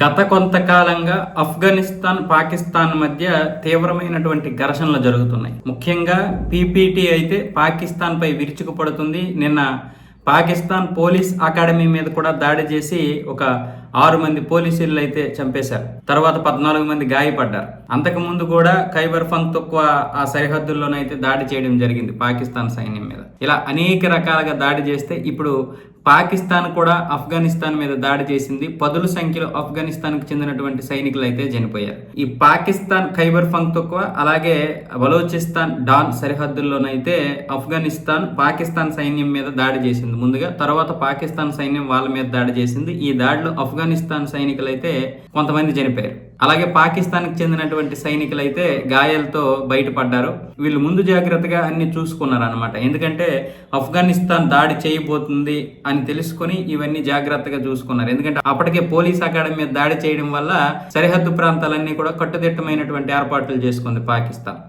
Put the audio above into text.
గత కొంతకాలంగా ఆఫ్ఘనిస్తాన్, పాకిస్తాన్ మధ్య తీవ్రమైనటువంటి ఘర్షణలు జరుగుతున్నాయి. ముఖ్యంగా పీపీటీ అయితే పాకిస్తాన్ పై విరుచుకుపడుతుంది. నిన్న పాకిస్తాన్ పోలీస్ అకాడమీ మీద కూడా దాడి చేసి ఒక 6 మంది పోలీసులు అయితే చంపేశారు. తర్వాత 14 మంది గాయపడ్డారు. అంతకుముందు కూడా ఖైబర్ పఖ్తూన్ఖ్వా ఆ సరిహద్దుల్లోనైతే దాడి చేయడం జరిగింది పాకిస్తాన్ సైన్యం మీద. ఇలా అనేక రకాలుగా దాడి చేస్తే ఇప్పుడు పాకిస్తాన్ కూడా ఆఫ్ఘనిస్తాన్ మీద దాడి చేసింది. పదుల సంఖ్యలో ఆఫ్ఘనిస్తాన్కి చెందినటువంటి సైనికులు అయితే చనిపోయారు. ఈ పాకిస్తాన్ ఖైబర్ పఖ్తూన్ఖ్వా అలాగే బలోచిస్తాన్ డాన్ సరిహద్దుల్లోనైతే ఆఫ్ఘనిస్తాన్ పాకిస్తాన్ సైన్యం మీద దాడి చేసింది ముందుగా. తర్వాత పాకిస్తాన్ సైన్యం వాళ్ళ మీద దాడి చేసింది. ఈ దాడిలో ఆఫ్ఘనిస్తాన్ సైనికులు అయితే కొంతమంది చనిపోయారు. అలాగే పాకిస్తాన్కి చెందినటువంటి సైనికులు అయితే గాయాలతో బయటపడ్డారు. వీళ్ళు ముందు జాగ్రత్తగా అన్ని చూసుకున్నారు అనమాట. ఎందుకంటే ఆఫ్ఘనిస్తాన్ దాడి చేయబోతుంది అని తెలుసుకొని ఇవన్నీ జాగ్రత్తగా చూసుకున్నారు. ఎందుకంటే అప్పటికే పోలీస్ అకాడమీ మీద దాడి చేయడం వల్ల సరిహద్దు ప్రాంతాలన్నీ కూడా కట్టుదిట్టమైనటువంటి ఏర్పాట్లు చేసుకుంది పాకిస్తాన్.